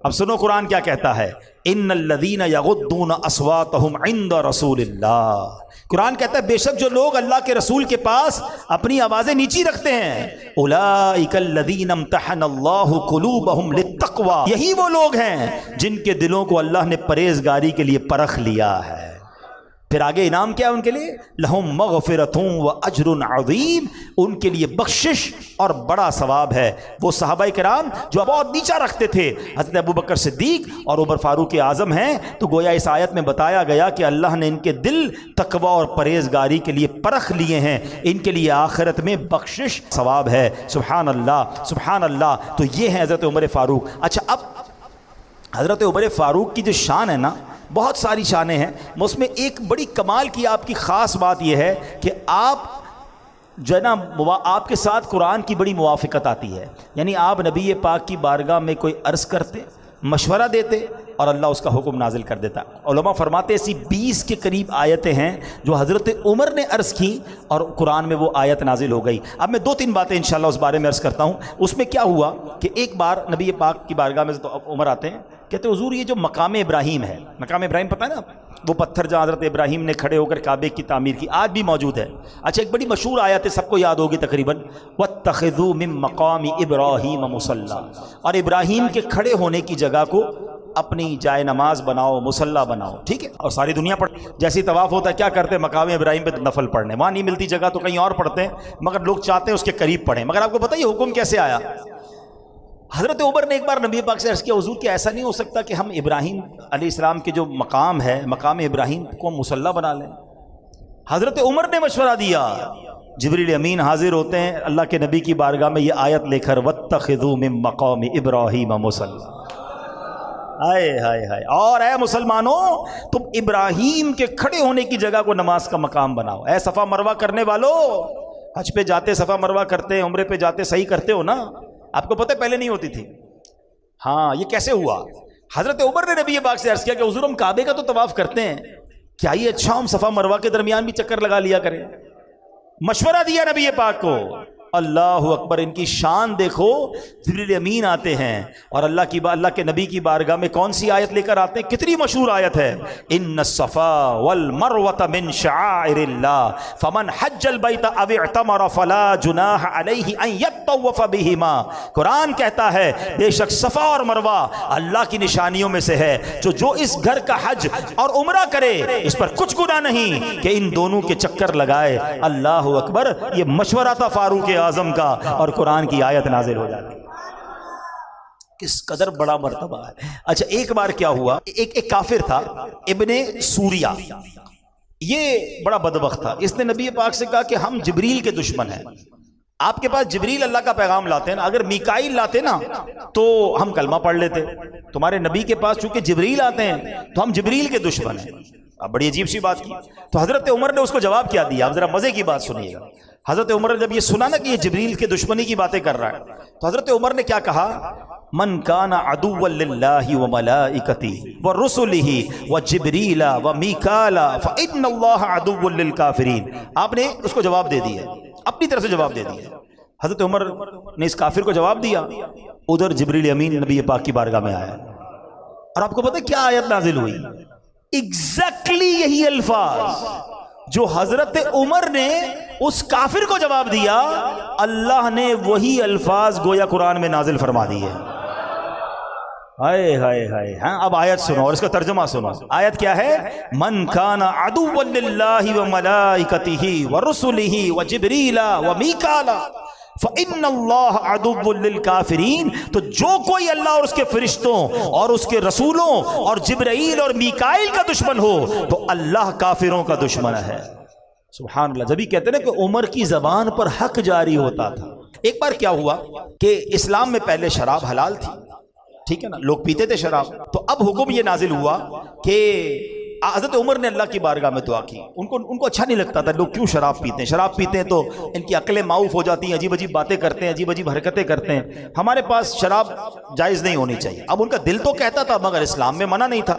اب سنو قرآن کیا کہتا ہے، ان الذین یغضون اصواتهم عند رسول اللہ۔ قرآن کہتا ہے بے شک جو لوگ اللہ کے رسول کے پاس اپنی آوازیں نیچی رکھتے ہیں، اولئک الذین امتحن اللہ قلوبہم للتقوی، یہی وہ لوگ ہیں جن کے دلوں کو اللہ نے پرہیزگاری کے لیے پرکھ لیا ہے۔ پھر آگے انعام کیا ہے ان کے لیے، لہم مغفرۃ و اجر عظیم، ان کے لیے بخشش اور بڑا ثواب ہے۔ وہ صحابہ کرام جو بہت نیچا رکھتے تھے، حضرت ابوبکر صدیق اور عمر فاروق اعظم ہیں، تو گویا اس آیت میں بتایا گیا کہ اللہ نے ان کے دل تقوی اور پرہیزگاری کے لیے پرکھ لیے ہیں، ان کے لیے آخرت میں بخشش ثواب ہے۔ سبحان اللہ، سبحان اللہ۔ تو یہ ہے حضرت عمر فاروق۔ اچھا، اب حضرت عمر فاروق کی جو شان ہے نا، بہت ساری شانیں ہیں، اس میں ایک بڑی کمال کی آپ کی خاص بات یہ ہے کہ آپ جو ہے نا، آپ کے ساتھ قرآن کی بڑی موافقت آتی ہے۔ یعنی آپ نبی پاک کی بارگاہ میں کوئی عرض کرتے، مشورہ دیتے، اور اللہ اس کا حکم نازل کر دیتا۔ علماء فرماتے ایسی 20 کے قریب آیتیں ہیں جو حضرت عمر نے عرض کی اور قرآن میں وہ آیت نازل ہو گئی۔ اب میں 2-3 باتیں انشاءاللہ اس بارے میں عرض کرتا ہوں۔ اس میں کیا ہوا کہ ایک بار نبی پاک کی بارگاہ میں تو عمر آتے ہیں، کہتے حضور یہ جو مقام ابراہیم ہے، مقام ابراہیم پتہ ہے نا، وہ پتھر جہاں حضرت ابراہیم نے کھڑے ہو کر کعبے کی تعمیر کی، آج بھی موجود ہے۔ اچھا، ایک بڑی مشہور آیت ہے، سب کو یاد ہوگی تقریباً، وَاتَّخِذُوا مِن مَقَامِ إِبْرَاهِيمَ مُصَلًّى، اور ابراہیم کے کھڑے ہونے کی جگہ کو اپنی جائے نماز بناؤ، مصلی بناؤ، ٹھیک ہے۔ اور ساری دنیا پڑھ، جیسی طواف ہوتا ہے کیا کرتے ہیں، مقام ابراہیم پہ نفل پڑھنے، وہاں نہیں ملتی جگہ تو کہیں اور پڑھتے ہیں، مگر لوگ چاہتے ہیں اس کے قریب پڑھیں۔ مگر آپ کو پتہ یہ حکم کیسے آیا؟ حضرت عمر نے ایک بار نبی پاک سے عرض کیا، حضور کیا ایسا نہیں ہو سکتا کہ ہم ابراہیم علیہ السلام کے جو مقام ہے، مقام ابراہیم کو مصلی بنا لیں؟ حضرت عمر نے مشورہ دیا، جبریل امین حاضر ہوتے ہیں اللہ کے نبی کی بارگاہ میں یہ آیت لے کر، وَاتَّخِذُوا مِن مَقَامِ إِبْرَاهِيمَ مُصَلًّى۔ ہائے ہائے ہائے، اور اے مسلمانوں، تم ابراہیم کے کھڑے ہونے کی جگہ کو نماز کا مقام بناؤ۔ اے صفا مروہ کرنے والو، حج پہ جاتے صفا مروہ کرتے، عمرے پہ جاتے صحیح کرتے ہو نا؟ آپ کو پتہ پہلے نہیں ہوتی تھی؟ ہاں، یہ کیسے ہوا؟ حضرت عمر نے نبی پاک سے عرض کیا کہ حضور ہم کعبے کا تو طواف کرتے ہیں، کیا یہ اچھا ہم صفا مروہ کے درمیان بھی چکر لگا لیا کریں؟ مشورہ دیا نبی پاک کو۔ اللہ اکبر، ان کی شان دیکھو، جبریل امین آتے ہیں اور اللہ کے نبی کی بارگاہ میں کون سی آیت لے کر آتے ہیں؟ کتنی مشہور آیت ہے، ان الصفا والمروۃ من شعائر اللہ فمن حج البیت او اعتمر فلا جناح علیہ ان یطوف بہما۔ قرآن کہتا ہے بے شک صفا اور مروہ اللہ کی نشانیوں میں سے ہے، جو اس گھر کا حج اور عمرہ کرے اس پر کچھ گناہ نہیں کہ ان دونوں کے چکر لگائے۔ اللہ اکبر، یہ مشورہ تھا فاروق اعظم کا، اور قرآن کی آیت نازل ہو جاتی۔ کس قدر بڑا مرتبہ ہے۔ اچھا، ایک بار کیا ہوا، ایک کافر تھا ابن سوریہ، یہ بڑا بدبخت تھا، اس نے نبی پاک سے کہا کہ ہم جبریل کے دشمن ہیں، آپ کے پاس جبریل اللہ کا پیغام لاتے ہیں نا، اگر میکائیل لاتے نا تو ہم کلمہ پڑھ لیتے. تمہارے نبی کے پاس چونکہ جبریل آتے ہیں تو ہم جبریل کے دشمن ہیں. اب بڑی عجیب سی بات کی. تو حضرت عمر نے اس کو جواب کیا دیا؟ اب ذرا مزے کی بات سنیے گا. حضرت عمر نے جب یہ سنا نا کہ یہ جبریل کے دشمنی کی باتیں کر رہا ہے تو حضرت عمر نے کیا کہا؟ من کان عدوا للہ وملائکتہ ورسلہ وجبریل ومیکال فإن اللہ عدو للکافرین. آپ نے اس کو جواب دے دیا، اپنی طرف سے جواب دے دیا. حضرت عمر نے اس کافر کو جواب دیا. ادھر جبریل امین نبی پاک کی بارگاہ میں آیا اور آپ کو پتہ کیا آیت نازل ہوئی؟ ایگزیکٹلی یہی الفاظ جو حضرت عمر نے اس کافر کو جواب دیا، اللہ نے وہی الفاظ گویا قرآن میں نازل فرما دیے. ہائے ہائے ہائے. ہاں اب آیت سنو اور اس کا ترجمہ سنو. آیت کیا ہے؟ من کان عدوا للہ وملائکتہ ورسلہ وجبریل ومیکال فإن اللہ عدو للکافرین. تو جو کوئی اللہ اور اس کے فرشتوں اور اس کے رسولوں اور جبرائیل اور میکائیل کا دشمن ہو تو اللہ کافروں کا دشمن ہے. سبحان اللہ. جبھی کہتے ہیں نا کہ عمر کی زبان پر حق جاری ہوتا تھا. ایک بار کیا ہوا کہ اسلام میں پہلے شراب حلال تھی، ٹھیک ہے نا، لوگ پیتے تھے شراب. تو اب حکم یہ نازل ہوا کہ حضرت عمر نے اللہ کی بارگاہ میں دعا کی. ان کو اچھا نہیں لگتا تھا لوگ کیوں شراب پیتے ہیں. شراب پیتے ہیں تو ان کی عقلیں معاف ہو جاتی ہیں، عجیب عجیب باتیں کرتے ہیں، عجیب عجیب حرکتیں کرتے ہیں. ہمارے پاس شراب جائز نہیں ہونی چاہیے. اب ان کا دل تو کہتا تھا مگر اسلام میں منع نہیں تھا.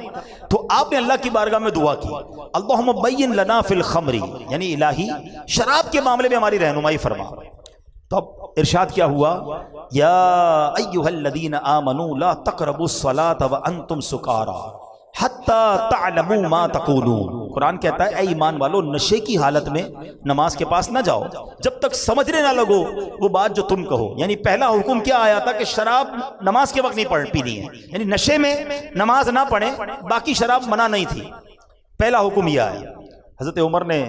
تو آپ نے اللہ کی بارگاہ میں دعا کی، اللہم بین لنا فی الخمر، یعنی الہی شراب کے معاملے میں ہماری رہنمائی فرما. تو اب ارشاد کیا ہوا؟ یا ایھا الذین آمنوا لا تقربوا الصلاۃ وانتم سکارا حتی تعلموا ما تقولون. قرآن کہتا ہے اے ایمان والو نشے کی حالت میں نماز کے پاس نہ جاؤ جب تک سمجھنے نہ لگو وہ بات جو تم کہو. یعنی پہلا حکم کیا آیا تھا کہ شراب نماز کے وقت نہیں پینی ہے، یعنی نشے میں نماز نہ پڑھیں، باقی شراب منع نہیں تھی. پہلا حکم یہ آیا. حضرت عمر نے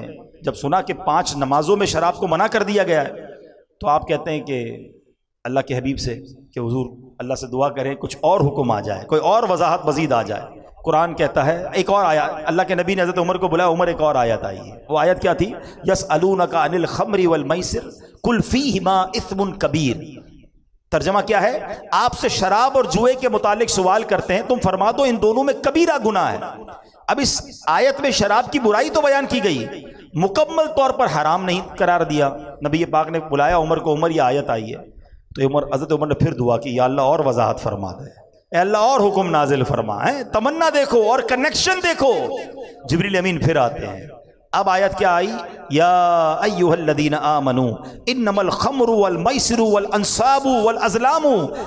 جب سنا کہ 5 نمازوں میں شراب کو منع کر دیا گیا ہے تو آپ کہتے ہیں کہ اللہ کے حبیب سے کہ حضور اللہ سے دعا کریں کچھ اور حکم آ جائے، کوئی اور وضاحت مزید آ جائے. قرآن کہتا ہے ایک اور آیت، اللہ کے نبی نے حضرت عمر کو بلایا، عمر ایک اور آیت آئی ہے. وہ آیت کیا تھی؟ یسألونک عن الخمر والمیسر قل فیہما اثم کبیر. ترجمہ کیا ہے؟ آپ سے شراب اور جوئے کے متعلق سوال کرتے ہیں، تم فرما دو ان دونوں میں کبیرہ گناہ ہے. اب اس آیت میں شراب کی برائی تو بیان کی گئی، مکمل طور پر حرام نہیں قرار دیا. نبی پاک نے بلایا عمر کو، عمر یہ آیت آئی ہے. تو حضرت عمر نے پھر دعا کی، یا اللہ اور وضاحت فرما دے، اے اللہ اور حکم نازل فرما. ہے تمنا دیکھو اور کنیکشن دیکھو. جبریل امین پھر آتے ہیں. اب آیت کیا آئی؟ یا ایھا الذین آمنوا انما الخمر والمیسر والانصاب والازلام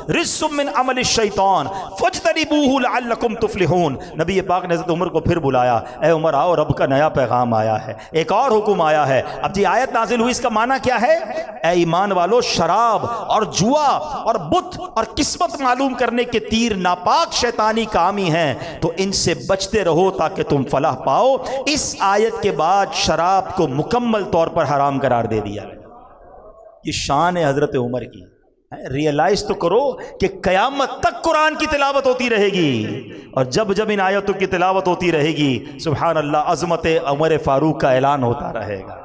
رجس من عمل الشیطان فاجتنبوہ لعلکم تفلحون. نبی پاک نے حضرت عمر کو پھر بلایا، اے عمر آؤ رب کا نیا پیغام آیا ہے، ایک اور حکم آیا ہے. اب جی آیت نازل ہوئی، اس کا معنی کیا ہے؟ اے ایمان والو شراب اور جوا اور بت اور قسمت معلوم کرنے کے تیر ناپاک شیطانی کام ہی ہیں، تو ان سے بچتے رہو تاکہ تم فلاح پاؤ. اس آیت کے بعد شراب کو مکمل طور پر حرام قرار دے دیا. یہ شان ہے حضرت عمر کی. ریئلائز تو کرو کہ قیامت تک قرآن کی تلاوت ہوتی رہے گی، اور جب جب ان آیتوں کی تلاوت ہوتی رہے گی سبحان اللہ عظمت عمر فاروق کا اعلان ہوتا رہے گا.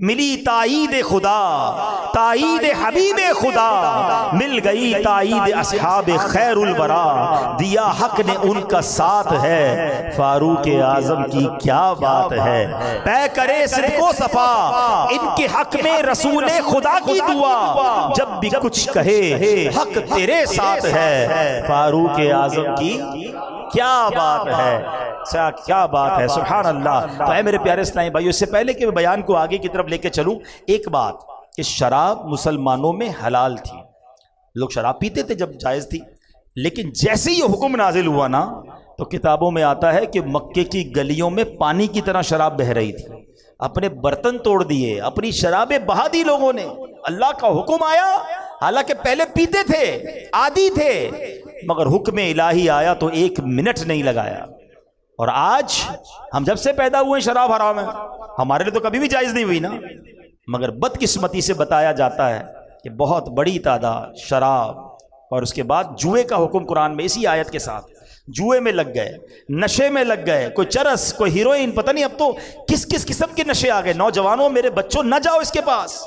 ملی تائید خدا، تائید حبیب خدا، مل گئی تائید اصحاب خیر الورا، دیا حق نے ان کا ساتھ ہے، فاروق اعظم کی کیا بات ہے. پے کرے صدق و صفا ان کے حق میں رسول خدا کی دعا، جب بھی کچھ کہے حق تیرے ساتھ ہے، فاروق اعظم کی کیا بات ہے، کیا بات ہے. سبحان اللہ. تو اے میرے پیارے اسلامی بھائیو، اس سے پہلے کہ میں بیان کو آگے کی طرف لے کے چلوں، ایک بات کہ شراب مسلمانوں میں حلال تھی، لوگ شراب پیتے تھے جب جائز تھی، لیکن جیسے یہ حکم نازل ہوا نا تو کتابوں میں آتا ہے کہ مکے کی گلیوں میں پانی کی طرح شراب بہہ رہی تھی. اپنے برتن توڑ دیے، اپنی شرابیں بہا دی لوگوں نے. اللہ کا حکم آیا، حالانکہ پہلے پیتے تھے، عادی تھے، مگر حکم الہی آیا تو 1 منٹ نہیں لگایا. اور آج ہم جب سے پیدا ہوئے شراب حرام ہے، ہمارے لیے تو کبھی بھی جائز نہیں ہوئی نا، مگر بدقسمتی سے بتایا جاتا ہے کہ بہت بڑی تعداد شراب اور اس کے بعد جوئے کا حکم قرآن میں اسی آیت کے ساتھ جوئے میں لگ گئے، نشے میں لگ گئے، کوئی چرس، کوئی ہیروئن، پتہ نہیں اب تو کس کس قسم کے نشے آ گئے. نوجوانوں، میرے بچوں، نہ جاؤ اس کے پاس.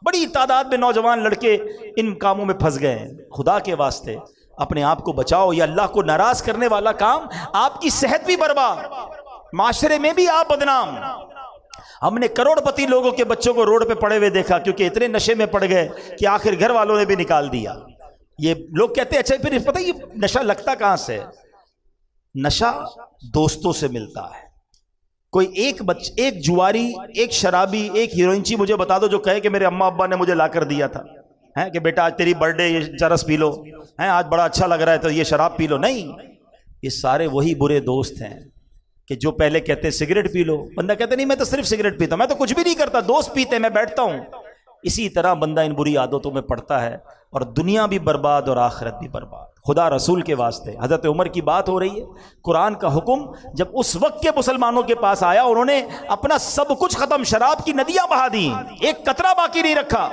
بڑی تعداد میں نوجوان لڑکے ان کاموں میں پھنس گئے ہیں. خدا کے واسطے اپنے آپ کو بچاؤ. یہ اللہ کو ناراض کرنے والا کام. آپ کی صحت بھی برباد, معاشرے میں بھی آپ بدنام. ہم نے کروڑ پتی لوگوں کے بچوں کو روڈ پہ پڑے ہوئے دیکھا کیونکہ اتنے نشے میں پڑ گئے کہ آخر گھر والوں نے بھی نکال دیا. یہ لوگ کہتے ہیں اچھا پھر پتہ یہ نشہ لگتا کہاں سے؟ نشہ دوستوں سے ملتا ہے. کوئی ایک جواری, ایک شرابی, ایک ہیروئنچی مجھے بتا دو جو کہے کہ میرے اماں ابا نے مجھے لا کر دیا تھا کہ بیٹا آج تیری برتھ ڈے, یہ چرس پی لو, آج بڑا اچھا لگ رہا ہے تو یہ شراب پی لو. نہیں, یہ سارے وہی برے دوست ہیں کہ جو پہلے کہتے ہیں سگریٹ پی لو, بندہ کہتا نہیں میں تو صرف سگریٹ پیتا ہوں, میں تو کچھ بھی نہیں کرتا, دوست پیتے ہیں میں بیٹھتا ہوں. اسی طرح بندہ ان بری عادتوں میں پڑتا ہے اور دنیا بھی برباد اور آخرت بھی برباد. خدا رسول کے واسطے حضرت عمر کی بات ہو رہی ہے. قرآن کا حکم جب اس وقت کے مسلمانوں کے پاس آیا, انہوں نے اپنا سب کچھ ختم, شراب کی ندیاں بہا دیں, ایک قطرہ باقی نہیں رکھا.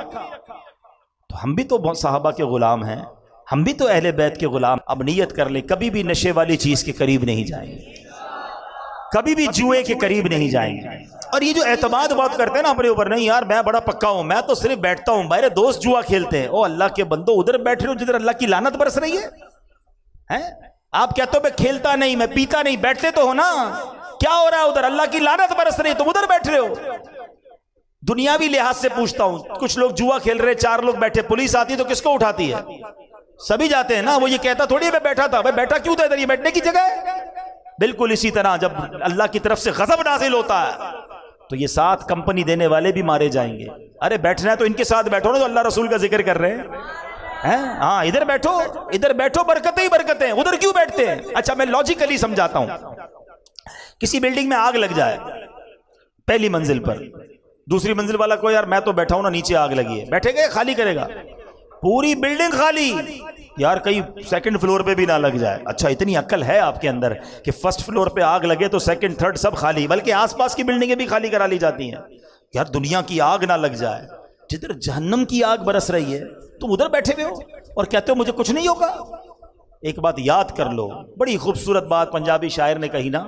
تو ہم بھی تو صحابہ کے غلام ہیں, ہم بھی تو اہل بیت کے غلام. اب نیت کر لیں کبھی بھی نشے والی چیز کے قریب نہیں جائیں گے, کبھی بھی جوئے کے قریب نہیں جائیں گے. اور یہ جو اعتماد بات کرتے ہیں نا اپنے اوپر, نہیں یار میں بڑا پکا ہوں, میں تو صرف بیٹھتا ہوں, میرے دوست جوا کھیلتے ہیں. او اللہ کے بندو, ادھر بیٹھ رہے ہو جدھر اللہ کی لعنت برس رہی ہے. آپ کہتے ہو میں کھیلتا نہیں, میں پیتا نہیں, بیٹھتے تو ہو نا, کیا ہو رہا ہے ادھر؟ اللہ کی لعنت برس رہی ہے, تم ادھر بیٹھ رہے ہو. دنیاوی لحاظ سے پوچھتا ہوں, کچھ لوگ جوا کھیل رہے, 4 لوگ بیٹھے, پولیس آتی تو کس کو اٹھاتی ہے؟ سبھی جاتے ہیں نا. وہ یہ کہتا تھوڑی ہے میں بیٹھا تھا, میں بیٹھا کیوں تھا ادھر, یہ بیٹھنے کی جگہ ہے. بالکل اسی طرح جب اللہ کی طرف سے غضب نازل ہوتا ہے تو یہ ساتھ کمپنی دینے والے بھی مارے جائیں گے. ارے بیٹھنا ہے تو ان کے ساتھ بیٹھو نا جو اللہ رسول کا ذکر کر رہے ہیں. ہاں ادھر بیٹھو, برکتیں ہی برکتیں, ادھر کیوں بیٹھتے ہیں؟ اچھا میں لاجیکلی سمجھاتا ہوں. کسی بلڈنگ میں آگ لگ جائے پہلی منزل پر, دوسری منزل والا کو یار میں تو بیٹھا ہوں نا, نیچے آگ لگی ہے, بیٹھے گا خالی کرے گا؟ پوری بلڈنگ خالی, یار کہیں سیکنڈ فلور پہ بھی نہ لگ جائے. اچھا اتنی عقل ہے آپ کے اندر کہ فرسٹ فلور پہ آگ لگے تو سیکنڈ تھرڈ سب خالی, بلکہ آس پاس کی بلڈنگیں بھی خالی کرا لی جاتی ہیں. یار دنیا کی آگ نہ لگ جائے, جدھر جہنم کی آگ برس رہی ہے تم ادھر بیٹھے ہوئے ہو اور کہتے ہو مجھے کچھ نہیں ہوگا. ایک بات یاد کر لو, بڑی خوبصورت بات پنجابی شاعر نے کہی نا,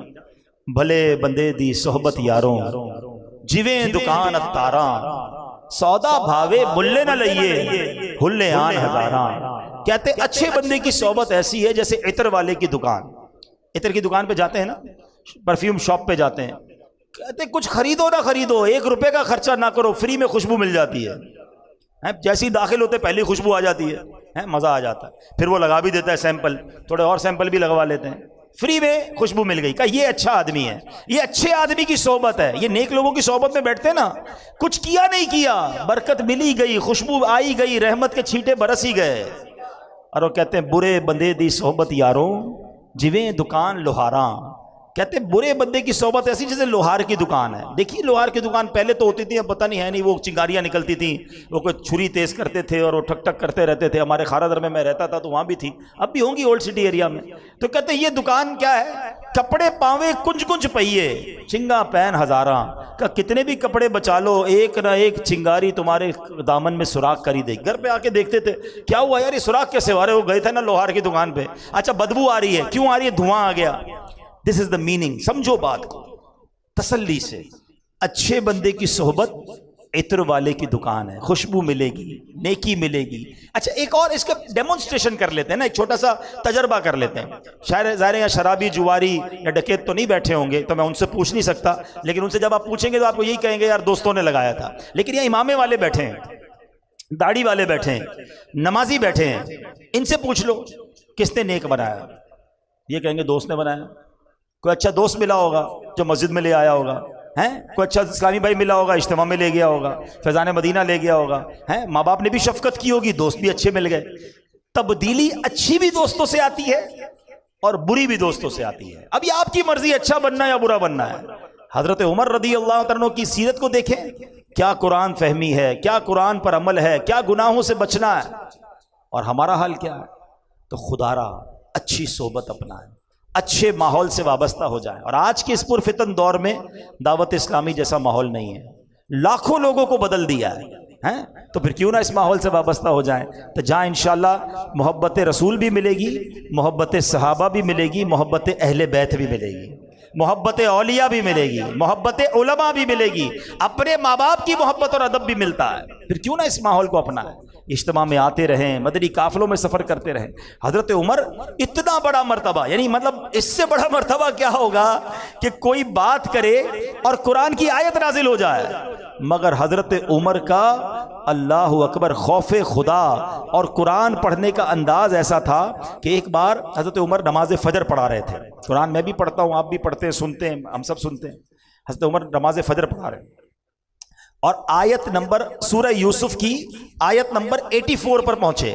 بھلے بندے دی صحبت یاروں جویں دکان اتاراں, سودا بھاوے ملے نہ لئیے ہلے آن ہزاراں. کہتے اچھے بندے کی صحبت ایسی ہے جیسے عطر والے کی دکان. عطر کی دکان پہ جاتے ہیں نا, پرفیوم شاپ پہ جاتے ہیں, کہتے کچھ خریدو نہ خریدو, 1 روپے کا خرچہ نہ کرو, فری میں خوشبو مل جاتی ہے. جیسے ہی داخل ہوتے پہلی خوشبو آ جاتی ہے, مزہ آ جاتا ہے. پھر وہ لگا بھی دیتا ہے سیمپل, تھوڑے اور سیمپل بھی لگوا لیتے ہیں, فری میں خوشبو مل گئی. کہا یہ اچھا آدمی ہے, یہ اچھے آدمی کی صحبت ہے. یہ نیک لوگوں کی صحبت میں بیٹھتے نا, کچھ کیا نہیں کیا, برکت ملی گئی, خوشبو آئی گئی, رحمت کے چھینٹے برس ہی گئے. اور وہ کہتے ہیں برے بندے دی صحبت یاروں جویں دکان لوہاراں. کہتے ہیں برے بندے کی صحبت ایسی جیسے لوہار کی دکان ہے. دیکھیے لوہار کی دکان پہلے تو ہوتی تھی, اب پتہ نہیں ہے نہیں, وہ چنگاریاں نکلتی تھیں, وہ کوئی چھری تیز کرتے تھے اور وہ ٹھک ٹھک کرتے رہتے تھے. ہمارے خارا در میں رہتا تھا تو وہاں بھی تھی, اب بھی ہوں گی اولڈ سٹی ایریا میں. تو کہتے ہیں یہ دکان کیا ہے, کپڑے پاوے کنج کنج پہیے چنگا پہن ہزاراں. کہ کتنے بھی کپڑے بچا لو, ایک نہ ایک چنگاری تمہارے دامن میں سوراخ کر ہی دے. گھر پہ آ کے دیکھتے تھے کیا ہوا یار, یہ سوراخ کیسے ہو رہے, وہ گئے تھے نا لوہار کی دکان پہ, اچھا بدبو آ رہی ہے, کیوں آ رہی ہے, دھواں آ گیا. دس از دا میننگ. سمجھو بات کو تسلی سے. اچھے بندے کی صحبت عطر والے کی دکان ہے, خوشبو ملے گی, نیکی ملے گی. اچھا ایک اور اس کا ڈیمونسٹریشن کر لیتے ہیں نا, ایک چھوٹا سا تجربہ کر لیتے ہیں. شاید ظاہر یا شرابی جواری یا ڈکیت تو نہیں بیٹھے ہوں گے تو میں ان سے پوچھ نہیں سکتا, لیکن ان سے جب آپ پوچھیں گے تو آپ کو یہی کہیں گے یار دوستوں نے لگایا تھا. لیکن یہ امامے والے بیٹھے ہیں, داڑھی والے بیٹھے ہیں, نمازی بیٹھے ہیں, ان سے پوچھ لو کس نے نیک بنایا. یہ کہیں گے دوست نے بنایا. کوئی اچھا دوست ملا ہوگا جو مسجد میں لے آیا ہوگا, کوئی اچھا اسلامی بھائی ملا ہوگا, اجتماع میں لے گیا ہوگا, فیضان مدینہ لے گیا ہوگا, ماں باپ نے بھی شفقت کی ہوگی, دوست بھی اچھے مل گئے. تبدیلی اچھی بھی دوستوں سے آتی ہے اور بری بھی دوستوں سے آتی ہے. اب یہ آپ کی مرضی اچھا بننا یا برا بننا ہے. حضرت عمر رضی اللہ عنہ کی سیرت کو دیکھیں, کیا قرآن فہمی ہے, کیا قرآن پر عمل ہے, کیا گناہوں سے بچنا ہے. اور ہمارا حال کیا ہے؟ تو خدا را اچھی صحبت اپنائیں, اچھے ماحول سے وابستہ ہو جائیں. اور آج کے اس پرفتن دور میں دعوت اسلامی جیسا ماحول نہیں ہے, لاکھوں لوگوں کو بدل دیا ہے, تو پھر کیوں نہ اس ماحول سے وابستہ ہو جائیں. تو جہاں انشاءاللہ محبت رسول بھی ملے گی, محبت صحابہ بھی ملے گی, محبت اہل بیت بھی ملے گی. محبت اولیاء بھی ملے گی، محبت علماء بھی ملے گی، اپنے ماں باپ کی محبت اور ادب بھی ملتا ہے۔ پھر کیوں نہ اس ماحول کو اپنائیں، اجتماع میں آتے رہیں، مدنی قافلوں میں سفر کرتے رہیں۔ حضرت عمر اتنا بڑا مرتبہ، یعنی مطلب اس سے بڑا مرتبہ کیا ہوگا کہ کوئی بات کرے اور قرآن کی آیت نازل ہو جائے، مگر حضرت عمر کا اللہ اکبر خوف خدا اور قرآن پڑھنے کا انداز ایسا تھا کہ ایک بار حضرت عمر نماز فجر پڑھا رہے تھے۔ قرآن میں بھی پڑھتا ہوں، آپ بھی پڑھتے ہیں، سنتے ہیں، ہم سب سنتے ہیں۔ حضرت عمر نماز فجر پڑھا رہے ہیں اور آیت نمبر سورہ یوسف کی آیت نمبر 84 پر پہنچے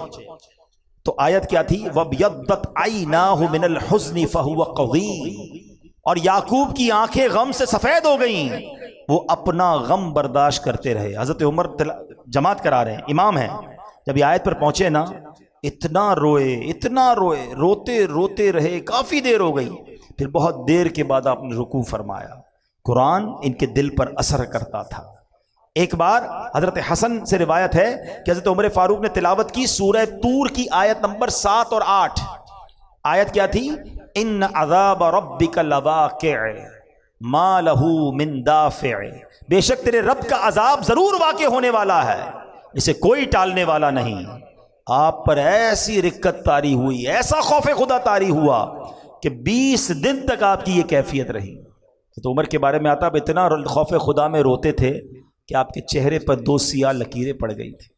تو آیت کیا تھی؟ وَبْيَضَّتْ عَيْنَاهُ مِنَ الْحُزْنِ فَهُوَ قَضِيمٌ، اور یعقوب کی آنکھیں غم سے سفید ہو گئیں، وہ اپنا غم برداشت کرتے رہے۔ حضرت عمر جماعت کرا رہے ہیں، امام ہیں، جب یہ آیت پر پہنچے نا اتنا روئے، روتے روتے رہے، کافی دیر ہو گئی، پھر بہت دیر کے بعد آپ نے رکوع فرمایا۔ قرآن ان کے دل پر اثر کرتا تھا۔ ایک بار حضرت حسن سے روایت ہے کہ حضرت عمر فاروق نے تلاوت کی سورہ طور کی آیت نمبر 7 اور 8۔ آیت کیا تھی؟ ان عذاب ربک لواقع ما لہ من دافع، بے شک تیرے رب کا عذاب ضرور واقع ہونے والا ہے، اسے کوئی ٹالنے والا نہیں۔ آپ پر ایسی رکت طاری ہوئی، ایسا خوف خدا طاری ہوا کہ 20 دن تک آپ کی یہ کیفیت رہی۔ تو عمر کے بارے میں آتا، اب اتنا خوف خدا میں روتے تھے کہ آپ کے چہرے پر 2 سیاہ لکیریں پڑ گئی تھی۔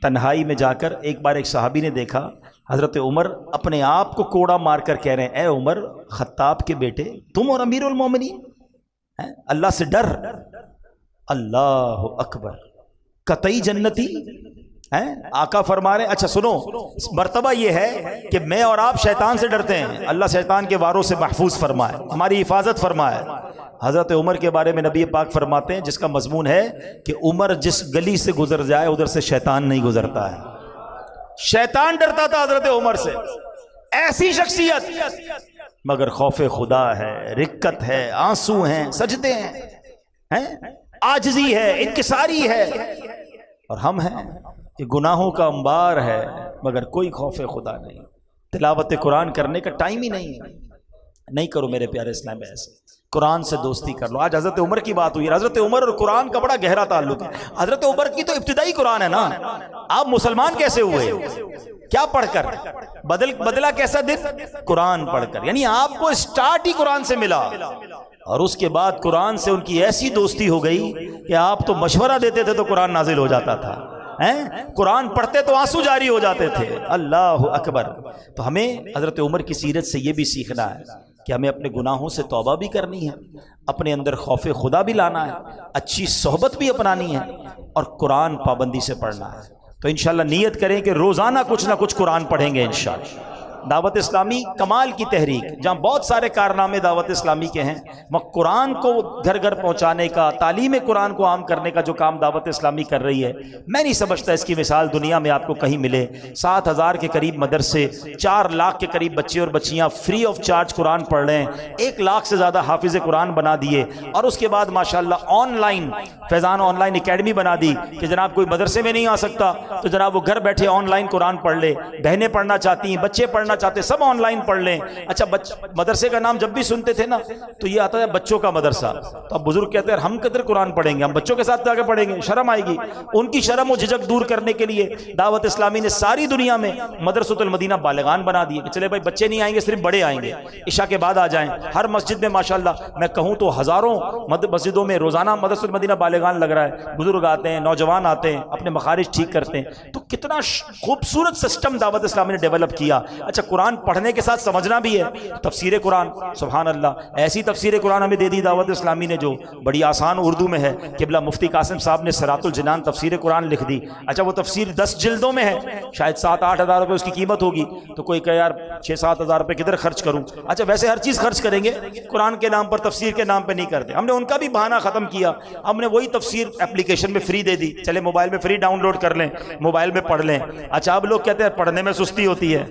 تنہائی میں جا کر ایک بار ایک صحابی نے دیکھا حضرت عمر اپنے آپ کو کوڑا مار کر کہہ رہے ہیں، اے عمر خطاب کے بیٹے، تم اور امیر المومنین، اللہ سے ڈر۔ اللہ اکبر، قطعی جنتی ہیں۔ آقا فرما رہے ہیں اچھا سنو، مرتبہ یہ ہے کہ میں اور آپ شیطان سے ڈرتے ہیں، اللہ شیطان کے واروں سے محفوظ فرمائے، ہماری حفاظت فرمائے۔ حضرت عمر کے بارے میں نبی پاک فرماتے ہیں جس کا مضمون ہے کہ عمر جس گلی سے گزر جائے ادھر سے شیطان نہیں گزرتا ہے۔ شیطان ڈرتا تھا حضرت عمر سے، ایسی شخصیت، مگر خوف خدا ہے، رکت ہے، آنسو ہیں، سجدے ہیں، عاجزی ہے، انکساری ہے، اور ہم ہیں کہ گناہوں کا انبار ہے مگر کوئی خوف خدا نہیں، تلاوت قرآن کرنے کا ٹائم ہی نہیں ہے۔ نہیں کرو میرے پیارے اسلام میں ایسے، قرآن سے دوستی کر لو۔ آج حضرت عمر کی بات ہوئی، حضرت عمر اور قرآن کا بڑا گہرا تعلق ہے۔ حضرت عمر کی تو ابتدائی قرآن ہے نا، آپ مسلمان کیسے ہوئے؟ کیا پڑھ کر؟ بدلا کیسا دن؟ قرآن پڑھ کر، یعنی آپ کو اسٹارٹ ہی قرآن سے ملا، اور اس کے بعد قرآن سے ان کی ایسی دوستی ہو گئی کہ آپ تو مشورہ دیتے تھے تو قرآن نازل ہو جاتا تھا، قرآن پڑھتے تو آنسو جاری ہو جاتے تھے۔ اللہ اکبر۔ تو ہمیں حضرت عمر کی سیرت سے یہ بھی سیکھنا ہے کہ ہمیں اپنے گناہوں سے توبہ بھی کرنی ہے، اپنے اندر خوف خدا بھی لانا ہے، اچھی صحبت بھی اپنانی ہے، اور قرآن پابندی سے پڑھنا ہے۔ تو انشاءاللہ نیت کریں کہ روزانہ کچھ نہ کچھ قرآن پڑھیں گے انشاءاللہ۔ دعوت اسلامی کمال کی تحریک، جہاں بہت سارے کارنامے دعوت اسلامی کے ہیں، وہ قرآن کو گھر گھر پہنچانے کا، تعلیم قرآن کو عام کرنے کا جو کام دعوت اسلامی کر رہی ہے، میں نہیں سمجھتا اس کی مثال دنیا میں آپ کو کہیں ملے۔ 7,000 کے قریب مدرسے، 4 لاکھ کے قریب بچے اور بچیاں فری آف چارج قرآن پڑھ رہے ہیں، 1 لاکھ سے زیادہ حافظ قرآن بنا دیے، اور اس کے بعد ماشاءاللہ on line Faizan on line academy بنا دی کہ جناب کوئی مدرسے میں نہیں آ سکتا تو جناب وہ گھر بیٹھے آن لائن قرآن پڑھ لے، بہنیں پڑھنا چاہتی ہیں، بچے پڑھنا چاہتے سب آن لائن پڑھ لیں۔ اچھا مدرسے کا نام جب بھی سنتے تھے نا تو یہ آتا ہے بچوں کا مدرسہ، تو اب بزرگ کہتے ہیں ہم کدھر قرآن پڑھیں گے، ہم بچوں کے ساتھ جا کے پڑھیں گے، شرم آئے گی۔ ان کی شرم و جھجک دور کرنے کے لیے دعوت اسلامی نے ساری دنیا میں مدرسۃ المدینہ بالغان بنا دیے کہ چلے بھائی بچے نہیں آئیں گے، صرف بڑے آئیں گے، عشاء کے بعد آ جائیں۔ ہر مسجد میں ماشاءاللہ میں کہوں تو ہزاروں مسجدوں میں روزانہ مدرسۃ المدینہ بالغان لگ رہا ہے، بزرگ آتے ہیں، نوجوان آتے ہیں، اپنے مخارج ٹھیک کرتے ہیں۔ تو کتنا خوبصورت سسٹم دعوت اسلامی نے ڈیولپ کیا۔ اچھا قرآن پڑھنے کے ساتھ سمجھنا بھی ہے، تفسیر قرآن، سبحان اللہ، ایسی تفسیر قرآن ہمیں دے دی دعوت اسلامی نے جو بڑی آسان اردو میں ہے۔ قبلہ مفتی قاسم صاحب نے صراط الجنان تفسیر قرآن لکھ دی۔ اچھا وہ تفسیر 10 جلدوں میں ہے، شاید 7-8 ہزار روپے اس کی قیمت ہوگی، تو کوئی کہے یار 6-7 ہزار روپے کدھر خرچ کروں؟ اچھا ویسے ہر چیز خرچ کریں گے، قرآن کے نام پر تفسیر کے نام پہ نہیں کرتے۔ ہم نے ان کا بھی بہانہ ختم کیا، ہم نے وہی تفسیر اپلیکیشن میں فری دے دی، چلے موبائل میں فری ڈاؤن لوڈ کر لیں، موبائل میں پڑھ لیں۔ اچھا اب لوگ کہتے ہیں پڑھنے میں سستی ہوتی ہے،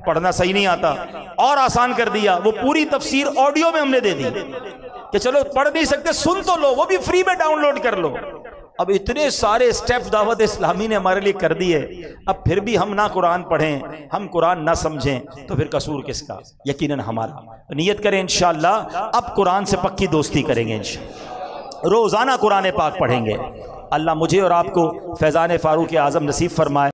پڑھنا صحیح نہیں آتا، اور آسان کر دیا، وہ پوری تفسیر آڈیو میں ہم نے دے دی کہ چلو پڑھ نہیں سکتے سن تو لو، وہ بھی فری میں ڈاؤن لوڈ کر لو۔ اب اتنے سارے سٹیپ دعوت اسلامی نے ہمارے لیے کر دیے، اب پھر بھی ہم نہ قرآن پڑھیں، ہم قرآن نہ سمجھیں، تو پھر قصور کس کا؟ یقیناً ہمارا۔ نیت کریں انشاءاللہ اب قرآن سے پکی دوستی کریں گے، انشاءاللہ روزانہ قرآن پاک پڑھیں گے۔ اللہ مجھے اور آپ کو فیضان فاروق اعظم نصیب فرمائے۔